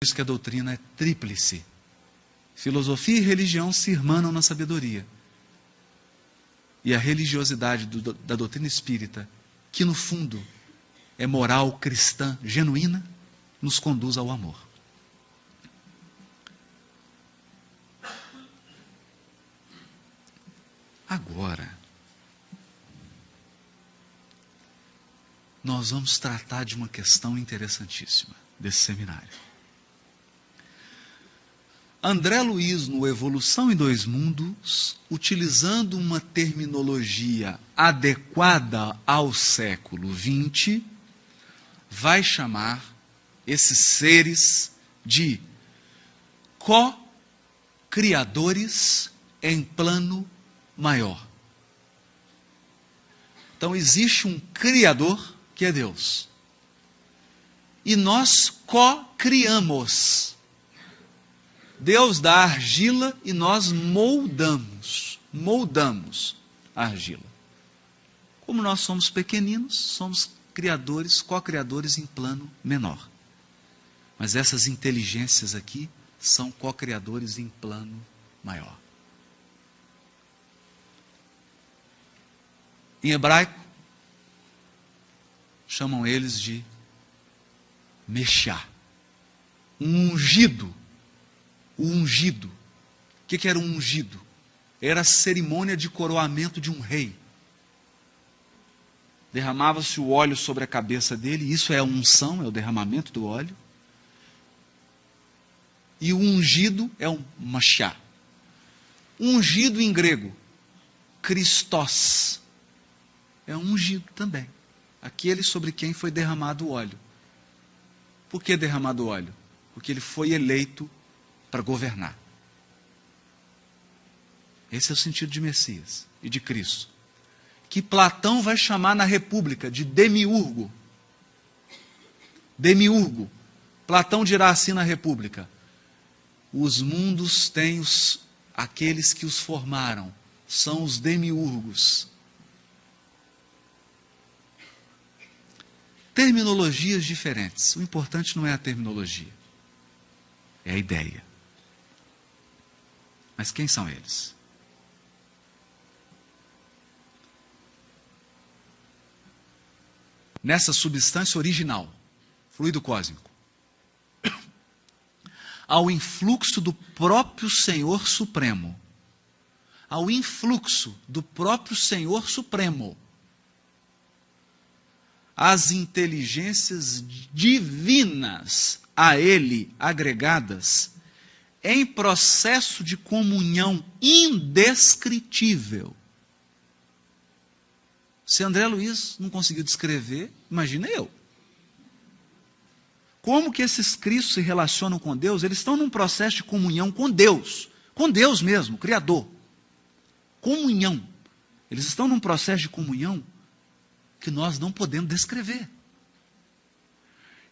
isso que a doutrina é tríplice. Filosofia e religião se irmanam na sabedoria. E a religiosidade da doutrina espírita, que no fundo é moral cristã genuína, nos conduz ao amor. Agora, nós vamos tratar de uma questão interessantíssima desse seminário. André Luiz, no Evolução em Dois Mundos, utilizando uma terminologia adequada ao século XX, vai chamar esses seres de co-criadores em plano maior. Então existe um Criador, que é Deus. E nós co-criamos. Deus dá a argila e nós moldamos a argila. Como nós somos pequeninos, somos criadores, co-criadores em plano menor. Mas essas inteligências aqui são co-criadores em plano maior. Em hebraico, chamam eles de Meshá. Um ungido. O ungido. O que era um ungido? Era a cerimônia de coroamento de um rei. Derramava-se o óleo sobre a cabeça dele, isso é a unção, é o derramamento do óleo. E o ungido é um Mashá. Ungido em grego, Christos. É um ungido também. Aquele sobre quem foi derramado o óleo. Por que derramado o óleo? Porque ele foi eleito para governar. Esse é o sentido de Messias e de Cristo. Que Platão vai chamar na República de demiurgo. Demiurgo. Platão dirá assim na República: os mundos têm aqueles que os formaram, são os demiurgos. Terminologias diferentes. O importante não é a terminologia, é a ideia. Mas quem são eles? Nessa substância original, fluido cósmico, ao influxo do próprio Senhor Supremo, ao influxo do próprio Senhor Supremo, as inteligências divinas a ele agregadas, em processo de comunhão indescritível. Se André Luiz não conseguiu descrever, imagina eu. Como que esses Cristos se relacionam com Deus? Eles estão num processo de comunhão com Deus mesmo, Criador. Comunhão. Eles estão num processo de comunhão que nós não podemos descrever.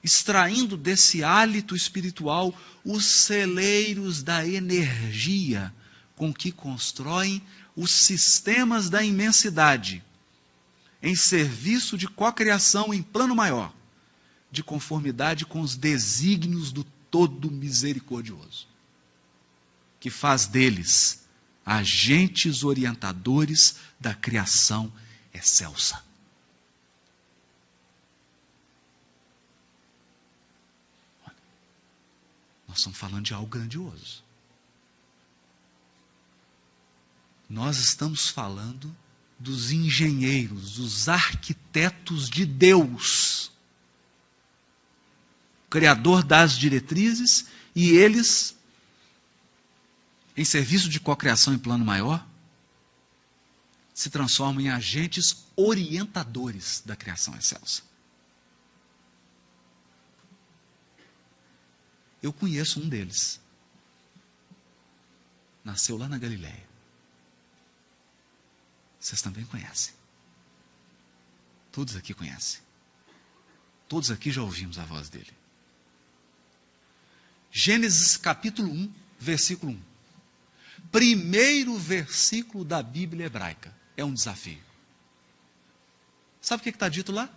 Extraindo desse hálito espiritual os celeiros da energia com que constroem os sistemas da imensidade, em serviço de cocriação em plano maior, de conformidade com os desígnios do Todo Misericordioso, que faz deles agentes orientadores da criação excelsa. Nós estamos falando de algo grandioso. Nós estamos falando dos engenheiros, dos arquitetos de Deus, Criador das diretrizes, e eles, em serviço de cocriação em plano maior, se transformam em agentes orientadores da criação excelsa. Eu conheço um deles. Nasceu lá na Galileia. Vocês também conhecem. Todos aqui conhecem. Todos aqui já ouvimos a voz dele. Gênesis capítulo 1, versículo 1. Primeiro versículo da Bíblia hebraica. É um desafio. Sabe o que está dito lá?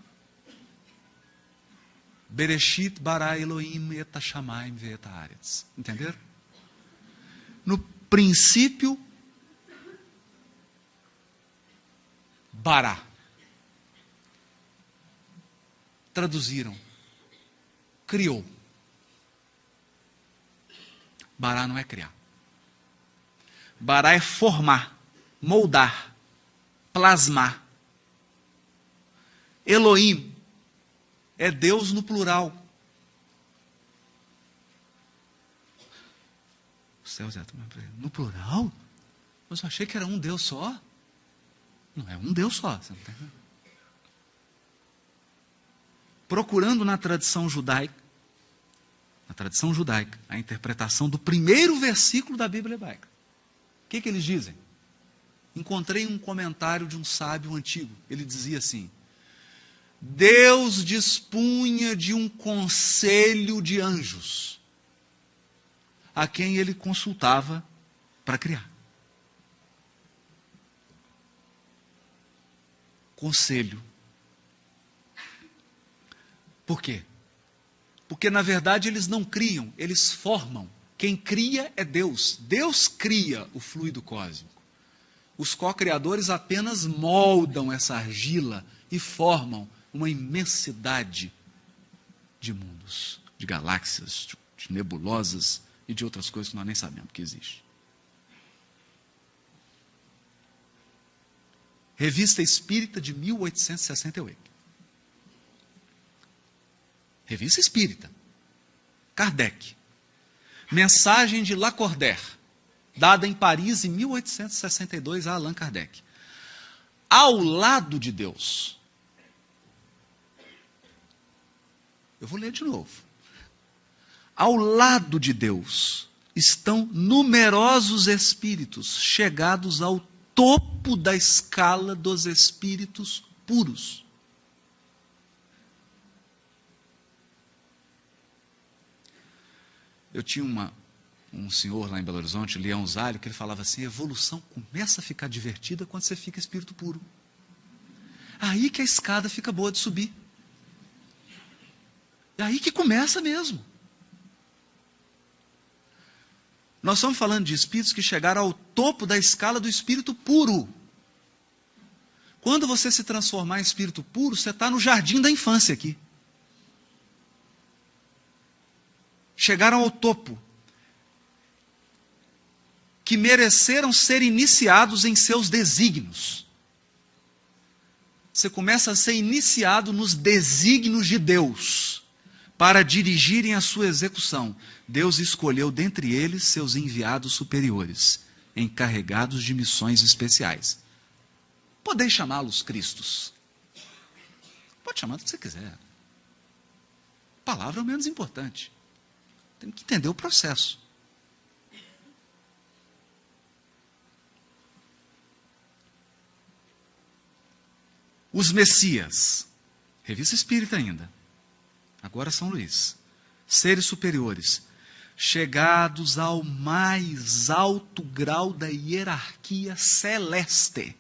Bereshit bara Elohim et hashamayim ve'et haaretz. Entenderam? No princípio, bara. Traduziram. Criou. Bara não é criar. Bara é formar, moldar, plasmar. Elohim é Deus no plural. O céu já no plural? Mas eu achei que era um Deus só. Não é um Deus só. Você não tem... Procurando na tradição judaica, a interpretação do primeiro versículo da Bíblia hebraica. O que eles dizem? Encontrei um comentário de um sábio antigo. Ele dizia assim: Deus dispunha de um conselho de anjos, a quem ele consultava para criar. Conselho. Por quê? Porque, na verdade, eles não criam, eles formam. Quem cria é Deus. Deus cria o fluido cósmico. Os co-criadores apenas moldam essa argila e formam uma imensidade de mundos, de galáxias, de nebulosas e de outras coisas que nós nem sabemos que existe. Revista Espírita de 1868. Revista Espírita. Kardec. Mensagem de Lacordaire, dada em Paris em 1862 a Allan Kardec. Ao lado de Deus. Eu vou ler de novo. Ao lado de Deus estão numerosos espíritos chegados ao topo da escala dos espíritos puros. Eu tinha um senhor lá em Belo Horizonte, Leão Zálio, que ele falava assim: a evolução começa a ficar divertida quando você fica espírito puro. Aí que a escada fica boa de subir. É aí que começa mesmo. Nós estamos falando de espíritos que chegaram ao topo da escala do espírito puro. Quando você se transformar em espírito puro, você está no jardim da infância aqui. Chegaram ao topo, que mereceram ser iniciados em seus desígnios. Você começa a ser iniciado nos desígnios de Deus, para dirigirem a sua execução. Deus escolheu dentre eles seus enviados superiores, encarregados de missões especiais. Podeis chamá-los Cristos. Pode chamar do que você quiser. A palavra é o menos importante. Tem que entender o processo. Os Messias, Revista Espírita ainda, agora São Luís, seres superiores, chegados ao mais alto grau da hierarquia celeste,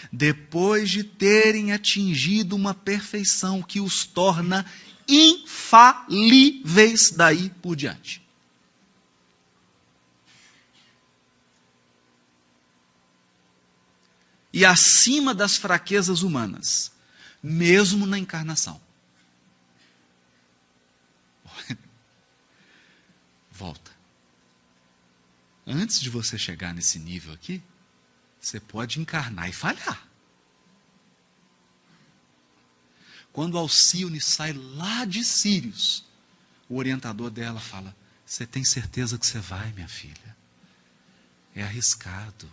depois de terem atingido uma perfeição que os torna infalíveis daí por diante. E acima das fraquezas humanas, mesmo na encarnação. Volta. Antes de você chegar nesse nível aqui, você pode encarnar e falhar. Quando Alcione sai lá de Sírios, o orientador dela fala: você tem certeza que você vai, minha filha? É arriscado.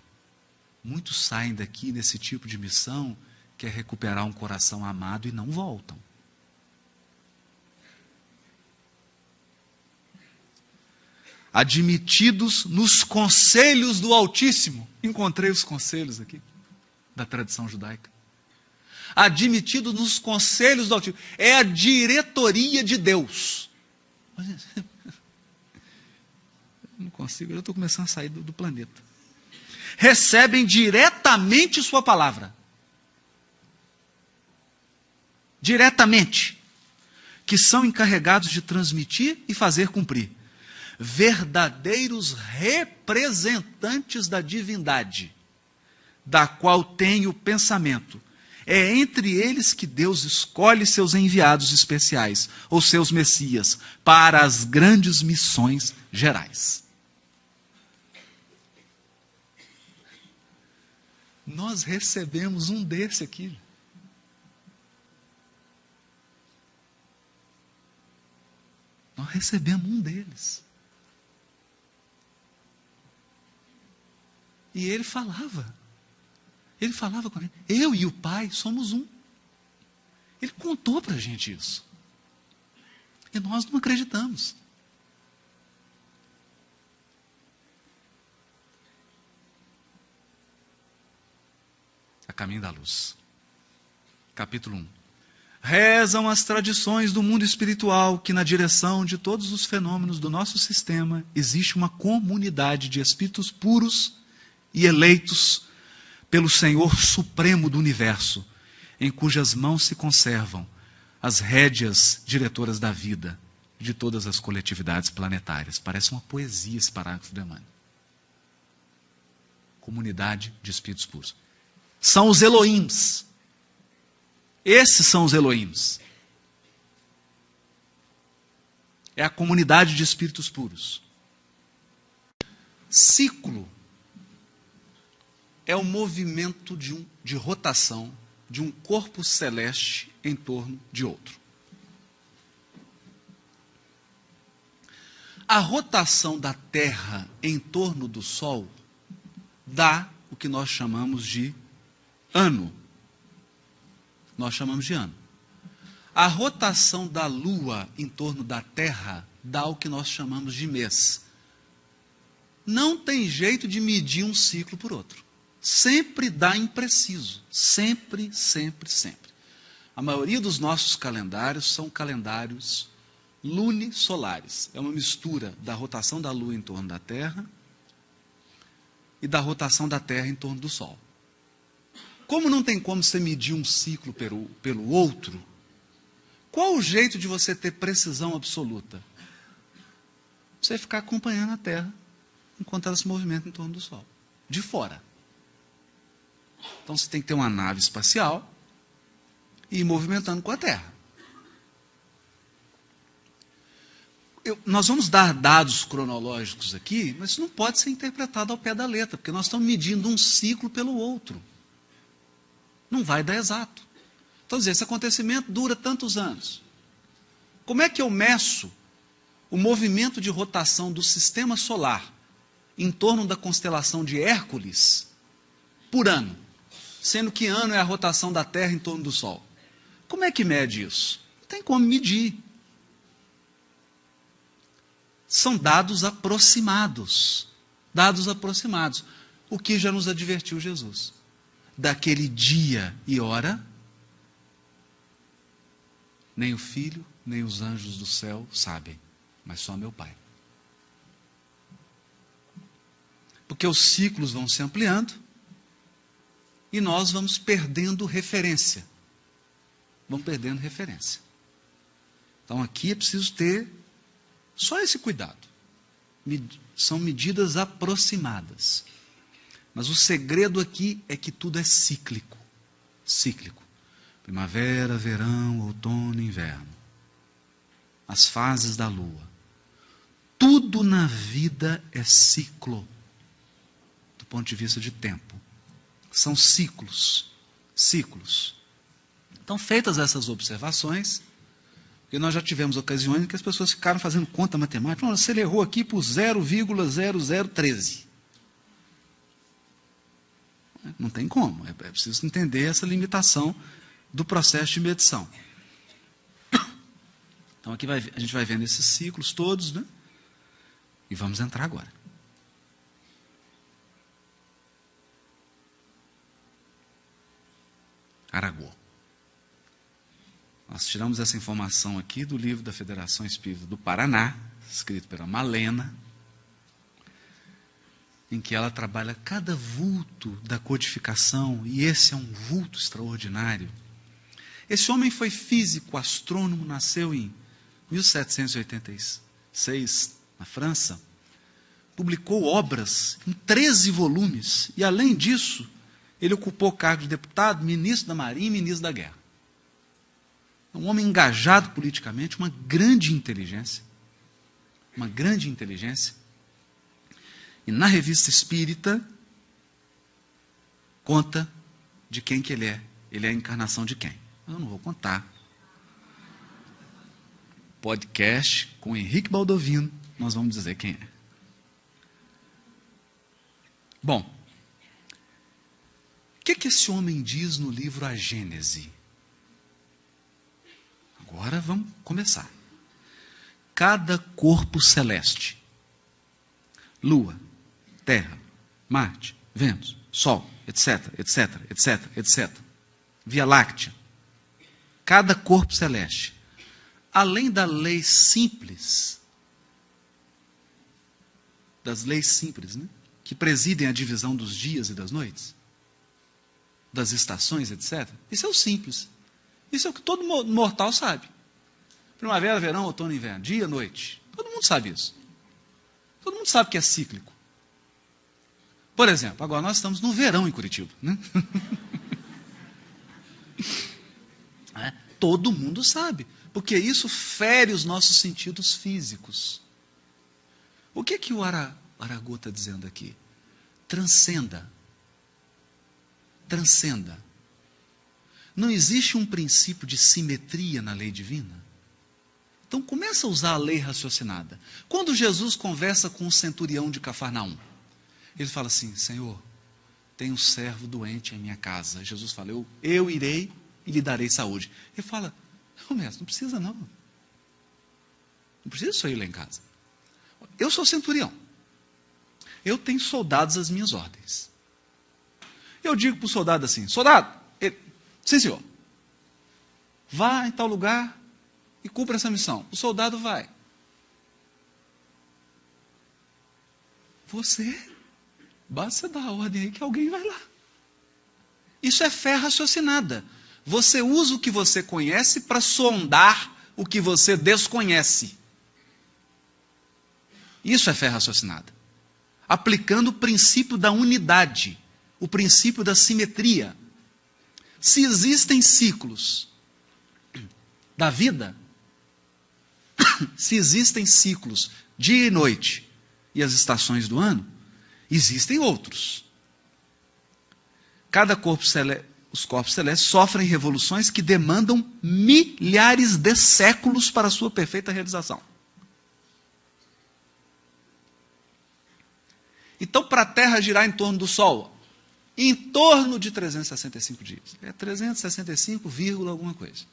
Muitos saem daqui nesse tipo de missão, que é recuperar um coração amado e não voltam. Admitidos nos conselhos do Altíssimo. Encontrei os conselhos aqui, da tradição judaica. Admitido nos conselhos do Altíssimo. É a diretoria de Deus. Não consigo, eu estou começando a sair do planeta. Recebem diretamente sua palavra. Diretamente. que são encarregados de transmitir e fazer cumprir. Verdadeiros representantes da divindade, da qual tem o pensamento. É entre eles que Deus escolhe seus enviados especiais, ou seus messias, para as grandes missões gerais. Nós recebemos um desse aqui. Nós recebemos um deles. E ele falava com ele, eu e o Pai somos um. Ele contou para a gente isso. E nós não acreditamos. A caminho da luz. Capítulo 1. Rezam as tradições do mundo espiritual que na direção de todos os fenômenos do nosso sistema existe uma comunidade de espíritos puros e eleitos pelo Senhor Supremo do Universo, em cujas mãos se conservam as rédeas diretoras da vida de todas as coletividades planetárias. Parece uma poesia esse parágrafo do Emmanuel. Comunidade de espíritos puros. São os Elohims. Esses são os Elohims. É a comunidade de espíritos puros. Ciclo é o movimento de rotação de um corpo celeste em torno de outro. A rotação da Terra em torno do Sol dá o que nós chamamos de ano. Nós chamamos de ano. A rotação da Lua em torno da Terra dá o que nós chamamos de mês. Não tem jeito de medir um ciclo por outro. Sempre dá impreciso. Sempre, sempre, sempre. A maioria dos nossos calendários são calendários lunisolares. É uma mistura da rotação da Lua em torno da Terra e da rotação da Terra em torno do Sol. Como não tem como você medir um ciclo pelo outro, qual o jeito de você ter precisão absoluta? Você ficar acompanhando a Terra enquanto ela se movimenta em torno do Sol, de fora. Então você tem que ter uma nave espacial e ir movimentando com a Terra. Nós vamos dar dados cronológicos aqui, mas isso não pode ser interpretado ao pé da letra, porque nós estamos medindo um ciclo pelo outro. Não vai dar exato. Então, esse acontecimento dura tantos anos. Como é que eu meço o movimento de rotação do sistema solar em torno da constelação de Hércules por ano? Sendo que ano é a rotação da Terra em torno do Sol. Como é que mede isso? Não tem como medir. São dados aproximados. Dados aproximados. O que já nos advertiu Jesus. Daquele dia e hora, nem o Filho, nem os anjos do céu sabem, mas só meu Pai. Porque os ciclos vão se ampliando e nós vamos perdendo referência. Vamos perdendo referência. Então aqui é preciso ter só esse cuidado. São medidas aproximadas. Mas o segredo aqui é que tudo é cíclico. Cíclico. Primavera, verão, outono, inverno. As fases da lua. Tudo na vida é ciclo. Do ponto de vista de tempo. São ciclos. Ciclos. Então, feitas essas observações, porque nós já tivemos ocasiões em que as pessoas ficaram fazendo conta matemática. Você errou aqui por 0,0013. Não tem como. É preciso entender essa limitação do processo de medição. Então, aqui a gente vai vendo esses ciclos todos, né? E vamos entrar agora. Aragô. Nós tiramos essa informação aqui do livro da Federação Espírita do Paraná, escrito pela Malena, em que ela trabalha cada vulto da codificação, e esse é um vulto extraordinário. Esse homem foi físico, astrônomo, nasceu em 1786, na França. Publicou obras em 13 volumes. E, além disso, ele ocupou cargo de deputado, ministro da Marinha e ministro da Guerra. Um homem engajado politicamente, uma grande inteligência. Uma grande inteligência. E na Revista Espírita, conta de quem que ele é. Ele é a encarnação de quem? Eu não vou contar. Podcast com Henrique Baldovino, nós vamos dizer quem é. Bom, o que esse homem diz no livro A Gênese? Agora vamos começar. Cada corpo celeste, Lua, Terra, Marte, Vênus, Sol, etc, etc, etc, etc, Via Láctea, cada corpo celeste, além das leis simples, né, que presidem a divisão dos dias e das noites, das estações, etc. Isso é o simples. Isso é o que todo mortal sabe. Primavera, verão, outono e inverno, dia, noite. Todo mundo sabe isso. Todo mundo sabe que é cíclico. Por exemplo, agora nós estamos no verão em Curitiba, né? Todo mundo sabe, porque isso fere os nossos sentidos físicos. O que o Aragô está dizendo aqui? Transcenda. Transcenda. Não existe um princípio de simetria na lei divina? Então começa a usar a lei raciocinada. Quando Jesus conversa com o centurião de Cafarnaum, ele fala assim: Senhor, tem um servo doente em minha casa. Jesus fala: eu irei e lhe darei saúde. Ele fala: não, mestre, não precisa não. Não precisa só ir lá em casa. Eu sou centurião. Eu tenho soldados às minhas ordens. Eu digo para o soldado assim: soldado, sim senhor, vá em tal lugar e cumpra essa missão. O soldado vai. Basta dar a ordem aí que alguém vai lá. Isso é fé raciocinada. Você usa o que você conhece para sondar o que você desconhece. Isso é fé raciocinada. Aplicando o princípio da unidade, o princípio da simetria. Se existem ciclos da vida, se existem ciclos dia e noite e as estações do ano, existem outros. Os corpos celestes sofrem revoluções que demandam milhares de séculos para a sua perfeita realização. Então, para a Terra girar em torno do Sol, em torno de 365 dias. É 365, alguma coisa.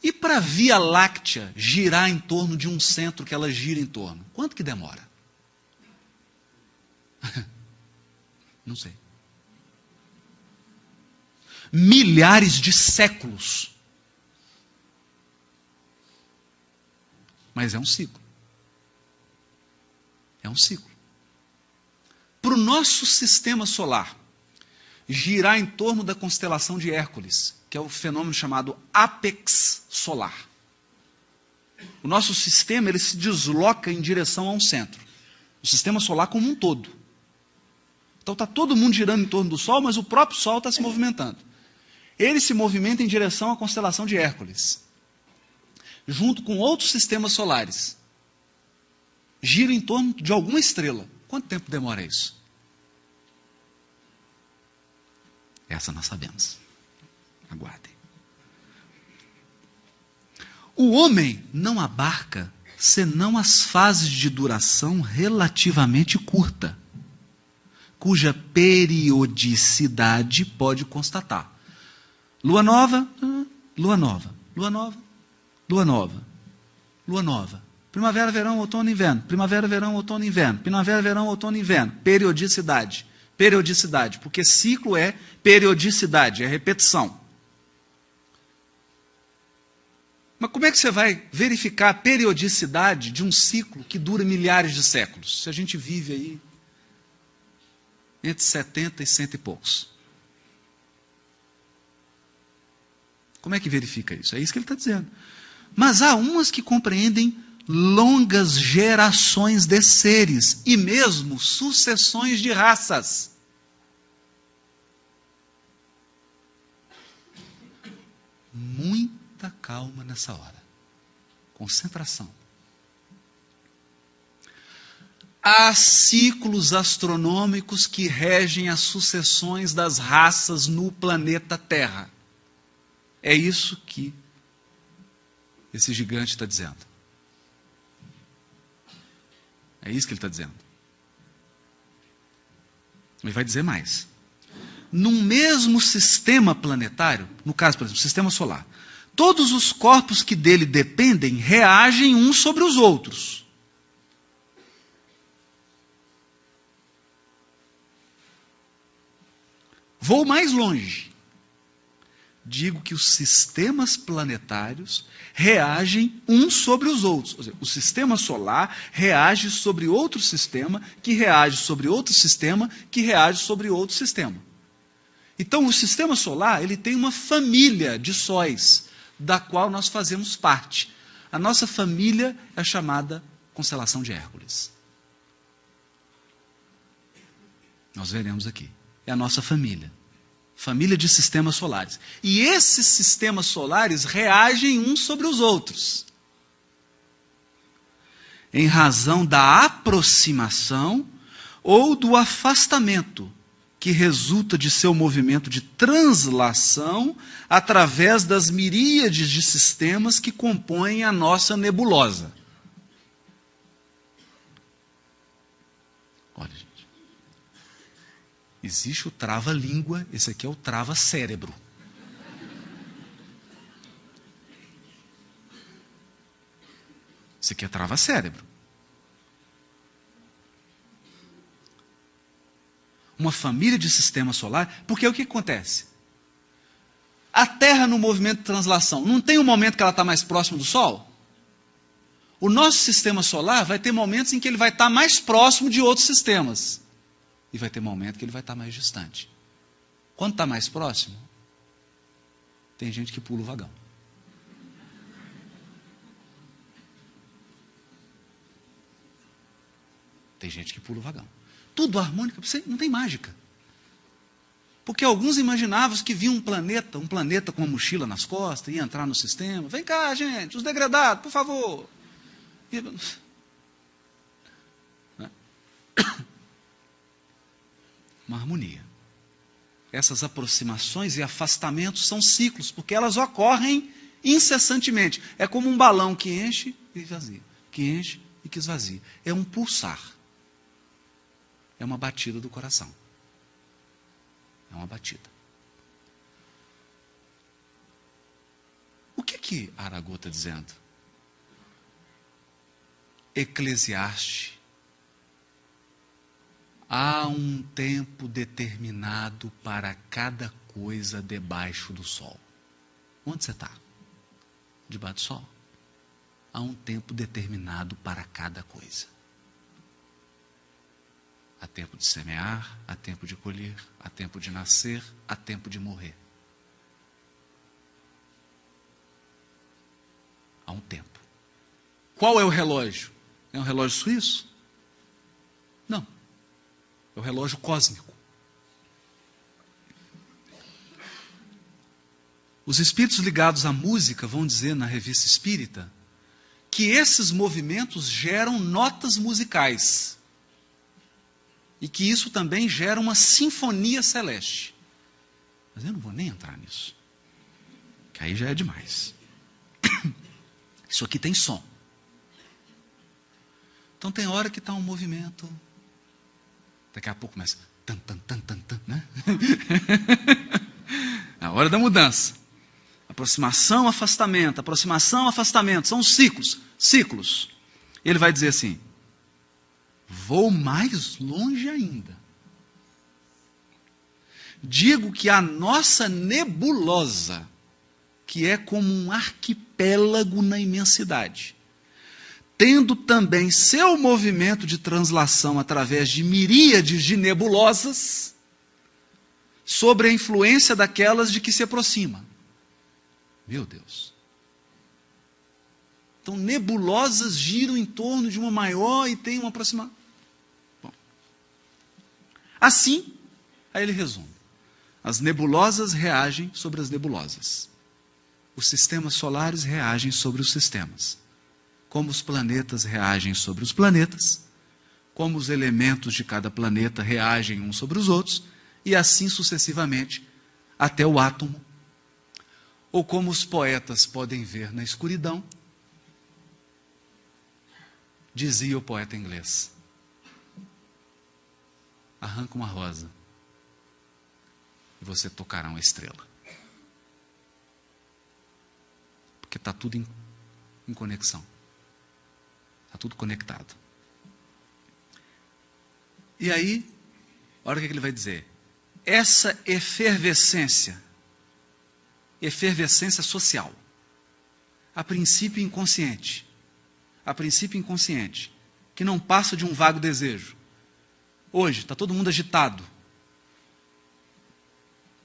E para a Via Láctea girar em torno de um centro que ela gira em torno, quanto que demora? Não sei. Milhares de séculos. Mas é um ciclo. É um ciclo. Para o nosso sistema solar girar em torno da constelação de Hércules, que é o fenômeno chamado ápex solar. O nosso sistema ele se desloca em direção a um centro. O sistema solar como um todo. Então está todo mundo girando em torno do Sol, mas o próprio Sol está se movimentando. Ele se movimenta em direção à constelação de Hércules, junto com outros sistemas solares. Gira em torno de alguma estrela. Quanto tempo demora isso? Essa nós sabemos. Aguardem. O homem não abarca senão as fases de duração relativamente curta, cuja periodicidade pode constatar. Lua nova, lua nova, lua nova, lua nova, lua nova. Primavera, verão, outono, inverno. Primavera, verão, outono, inverno. Primavera, verão, outono, inverno. Periodicidade. Periodicidade, porque ciclo é periodicidade, é repetição. Mas como é que você vai verificar a periodicidade de um ciclo que dura milhares de séculos? Se a gente vive aí entre 70 e 100 e poucos. Como é que verifica isso? É isso que ele está dizendo. Mas há umas que compreendem longas gerações de seres e mesmo sucessões de raças. Muita calma nessa hora. Concentração. Há ciclos astronômicos que regem as sucessões das raças no planeta Terra. É isso que esse gigante está dizendo. É isso que ele está dizendo. Ele vai dizer mais. Num mesmo sistema planetário, no caso, por exemplo, sistema solar, todos os corpos que dele dependem reagem uns sobre os outros. Vou mais longe. Digo que os sistemas planetários reagem uns sobre os outros. Ou seja, o sistema solar reage sobre outro sistema, que reage sobre outro sistema, que reage sobre outro sistema. Então, o sistema solar ele tem uma família de sóis, da qual nós fazemos parte. A nossa família é chamada constelação de Hércules. Nós veremos aqui. É a nossa família. Família de sistemas solares. E esses sistemas solares reagem uns sobre os outros. Em razão da aproximação ou do afastamento que resulta de seu movimento de translação através das miríades de sistemas que compõem a nossa nebulosa. Olha, gente. Existe o trava-língua, esse aqui é o trava-cérebro. Esse aqui é trava-cérebro. Uma família de sistema solar, porque o que acontece? A Terra no movimento de translação, não tem um momento que ela está mais próxima do Sol? O nosso sistema solar vai ter momentos em que ele vai estar mais próximo de outros sistemas. E vai ter momento que ele vai estar mais distante. Quando está mais próximo, tem gente que pula o vagão. Tem gente que pula o vagão. Tudo harmônico, não tem mágica. Porque alguns imaginavam que viam um planeta com uma mochila nas costas, ia entrar no sistema. Vem cá, gente, os degradados, por favor. Uma harmonia. Essas aproximações e afastamentos são ciclos, porque elas ocorrem incessantemente. É como um balão que enche e esvazia, que enche e que esvazia. É um pulsar. É uma batida do coração. É uma batida. O que Aragô está dizendo? Eclesiastes. Há um tempo determinado para cada coisa debaixo do sol. Onde você está? Debaixo do sol. Há um tempo determinado para cada coisa. Há tempo de semear, há tempo de colher, há tempo de nascer, há tempo de morrer. Há um tempo. Qual é o relógio? É um relógio suíço? Não. É o relógio cósmico. Os espíritos ligados à música vão dizer na Revista Espírita que esses movimentos geram notas musicais. E que isso também gera uma sinfonia celeste. Mas eu não vou nem entrar nisso. Que aí já é demais. Isso aqui tem som. Então tem hora que está um movimento. Daqui a pouco começa. Tan, tan, tan, tan, tan, né? A hora da mudança. Aproximação, afastamento. Aproximação, afastamento. São os ciclos. Ciclos. Ele vai dizer assim. Vou mais longe ainda. Digo que a nossa nebulosa, que é como um arquipélago na imensidade, tendo também seu movimento de translação através de miríades de nebulosas, sobre a influência daquelas de que se aproxima. Meu Deus. Então, nebulosas giram em torno de uma maior e tem uma aproximação. Bom. Assim, aí ele resume. As nebulosas reagem sobre as nebulosas. Os sistemas solares reagem sobre os sistemas. Como os planetas reagem sobre os planetas, como os elementos de cada planeta reagem uns sobre os outros, e assim sucessivamente, até o átomo. Ou como os poetas podem ver na escuridão, dizia o poeta inglês: arranca uma rosa e você tocará uma estrela. Porque está tudo em conexão. Está tudo conectado. E aí, olha o que ele vai dizer. Essa efervescência social, a princípio inconsciente, que não passa de um vago desejo. Hoje, está todo mundo agitado,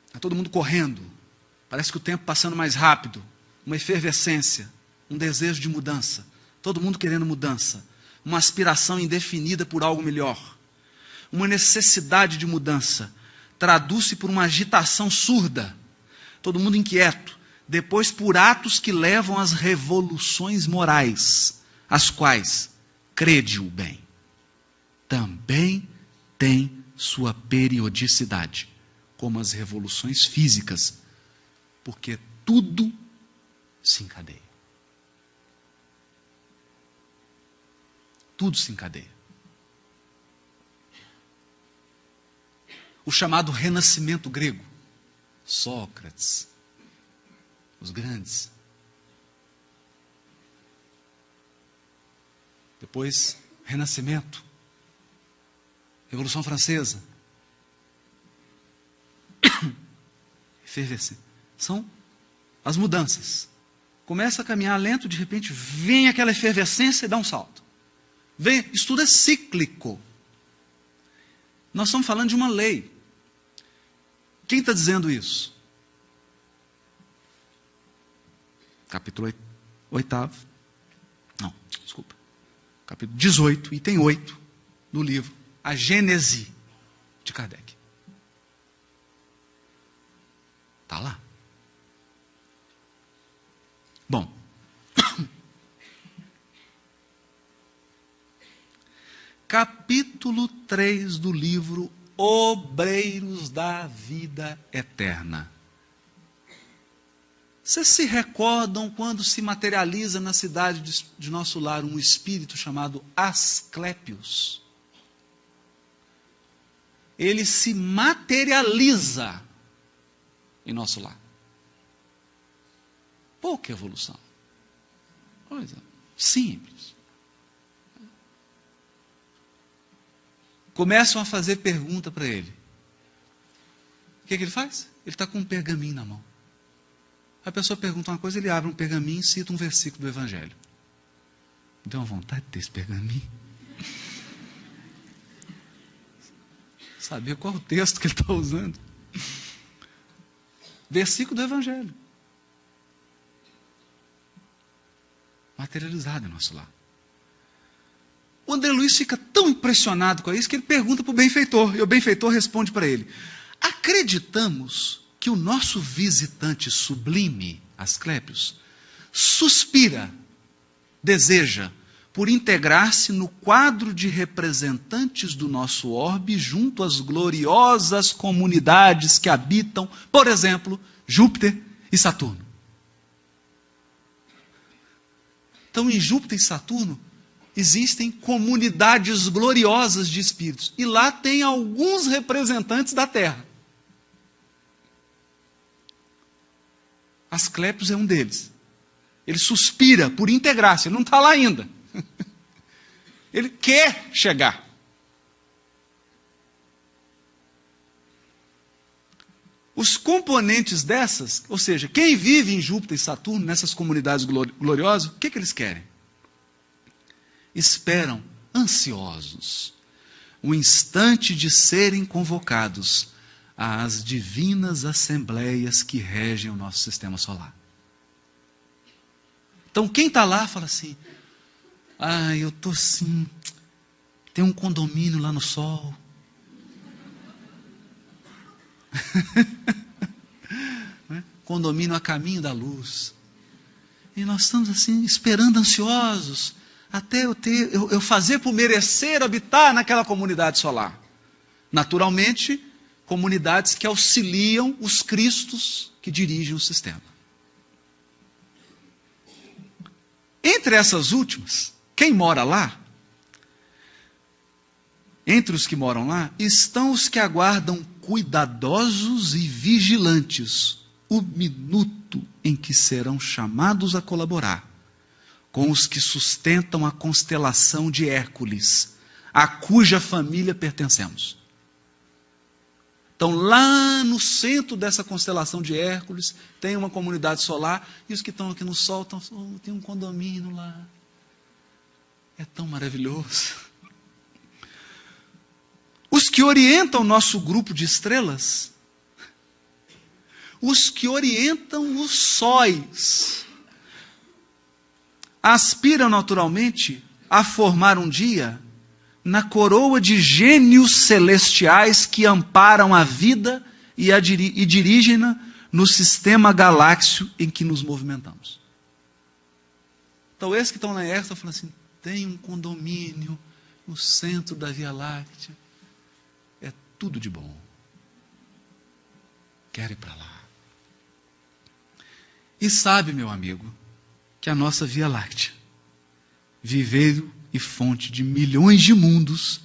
está todo mundo correndo, parece que o tempo passando mais rápido, uma efervescência, um desejo de mudança, todo mundo querendo mudança, uma aspiração indefinida por algo melhor, uma necessidade de mudança, traduz-se por uma agitação surda, todo mundo inquieto, depois por atos que levam às revoluções morais, as quais, crede-o bem, também tem sua periodicidade, como as revoluções físicas, porque tudo se encadeia. Tudo se encadeia. O chamado renascimento grego, Sócrates, os grandes. Depois, Renascimento, Revolução Francesa, efervescência. São as mudanças. Começa a caminhar lento, de repente vem aquela efervescência e dá um salto. Vem, isso tudo é cíclico. Nós estamos falando de uma lei. Quem está dizendo isso? Capítulo 8. Não, desculpa. Capítulo 18, item 8 do livro A Gênese de Kardec. Está lá. Bom. Capítulo 3 do livro Obreiros da Vida Eterna. Vocês se recordam quando se materializa na cidade de nosso lar um espírito chamado Asclépios? Ele se materializa em nosso lar. Pouca evolução. Coisa simples. Começam a fazer pergunta para ele. O que ele faz? Ele está com um pergaminho na mão. A pessoa pergunta uma coisa, ele abre um pergaminho e cita um versículo do Evangelho. Deu uma vontade de ter esse pergaminho. Saber qual o texto que ele está usando. Versículo do Evangelho. Materializado em nosso lar. O André Luiz fica tão impressionado com isso que ele pergunta para o benfeitor. E o benfeitor responde para ele: acreditamos que o nosso visitante sublime, Asclépios, suspira, deseja, por integrar-se no quadro de representantes do nosso orbe junto às gloriosas comunidades que habitam, por exemplo, Júpiter e Saturno. Então, em Júpiter e Saturno, existem comunidades gloriosas de espíritos. E lá tem alguns representantes da Terra. Asclépios é um deles. Ele suspira por integrar-se, ele não está lá ainda. Ele quer chegar. Os componentes dessas, ou seja, quem vive em Júpiter e Saturno, nessas comunidades gloriosas, o que eles querem? Esperam, ansiosos, o instante de serem convocados às divinas assembleias que regem o nosso sistema solar. Então quem está lá fala assim, eu estou assim, tem um condomínio lá no sol. Condomínio a caminho da luz. E nós estamos assim, esperando, ansiosos, até eu fazer por merecer habitar naquela comunidade solar. Naturalmente, comunidades que auxiliam os cristos que dirigem o sistema. Entre essas últimas, quem mora lá? Entre os que moram lá, estão os que aguardam cuidadosos e vigilantes o minuto em que serão chamados a colaborar com os que sustentam a constelação de Hércules, a cuja família pertencemos. Então, lá no centro dessa constelação de Hércules, tem uma comunidade solar, e os que estão aqui no Sol, tem um condomínio lá. É tão maravilhoso. Os que orientam o nosso grupo de estrelas, os que orientam os sóis, aspiram naturalmente a formar um dia na coroa de gênios celestiais que amparam a vida e dirigem-na no sistema galáxio em que nos movimentamos. Então, esses que estão na Hércules estão falando assim, tem um condomínio no centro da Via Láctea, é tudo de bom. Quero ir para lá. E sabe, meu amigo, que a nossa Via Láctea, viveiro e fonte de milhões de mundos,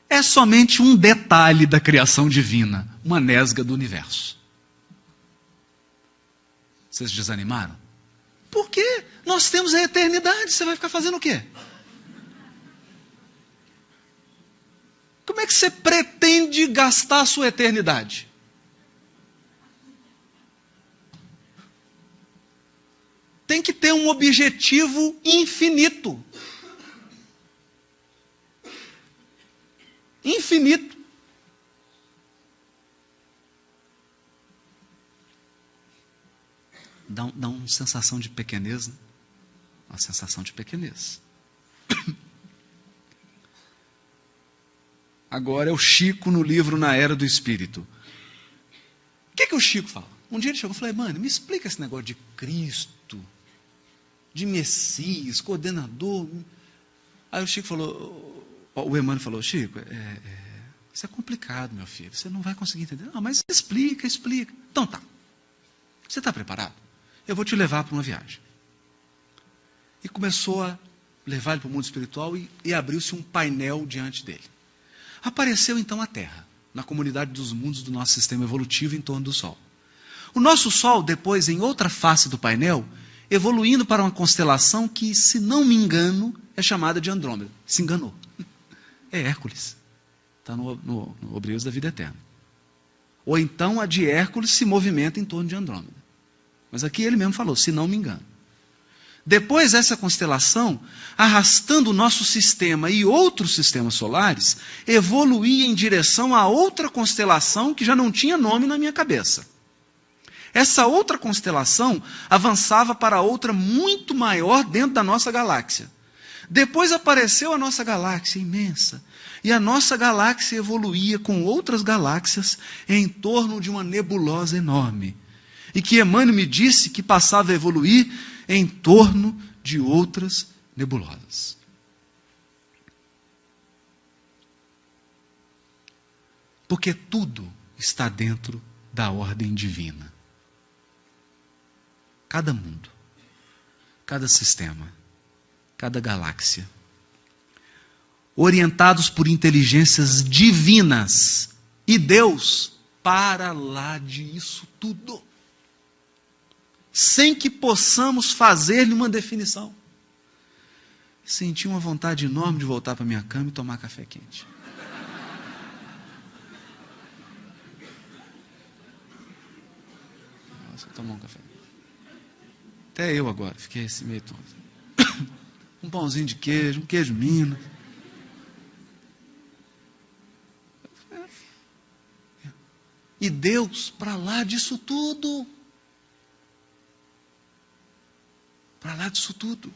é somente um detalhe da criação divina, uma nesga do universo. Vocês desanimaram? Por quê? Nós temos a eternidade, você vai ficar fazendo o quê? Como é que você pretende gastar a sua eternidade? Tem que ter um objetivo infinito. Infinito. Dá uma sensação de pequenez, né? Uma sensação de pequenez. Agora é o Chico no livro Na Era do Espírito. O que o Chico fala? Um dia ele chegou e falou, mano, me explica esse negócio de Cristo, de Messias, coordenador. Aí o Chico falou, o Emmanuel falou, Chico, isso é complicado, meu filho, você não vai conseguir entender. Não, mas explica. Então tá, você está preparado? Eu vou te levar para uma viagem. E começou a levar ele para o mundo espiritual e abriu-se um painel diante dele. Apareceu então a Terra, na comunidade dos mundos do nosso sistema evolutivo em torno do Sol. O nosso Sol, depois, em outra face do painel, evoluindo para uma constelação que, se não me engano, é chamada de Andrômeda. Se enganou. É Hércules. Está no Obreiros da Vida Eterna. Ou então a de Hércules se movimenta em torno de Andrômeda. Mas aqui ele mesmo falou, se não me engano. Depois essa constelação, arrastando o nosso sistema e outros sistemas solares, evoluía em direção a outra constelação que já não tinha nome na minha cabeça. Essa outra constelação avançava para outra muito maior dentro da nossa galáxia. Depois apareceu a nossa galáxia imensa. E a nossa galáxia evoluía com outras galáxias em torno de uma nebulosa enorme. E que Emmanuel me disse que passava a evoluir em torno de outras nebulosas. Porque tudo está dentro da ordem divina. Cada mundo, cada sistema, cada galáxia, orientados por inteligências divinas, e Deus para lá disso tudo, sem que possamos fazer-lhe uma definição. Senti uma vontade enorme de voltar para minha cama e tomar café quente. Nossa, tomar um café. Até eu agora, fiquei esse meio tonto. Um pãozinho de queijo, um queijo Minas. E Deus para lá disso tudo. para lá disso tudo.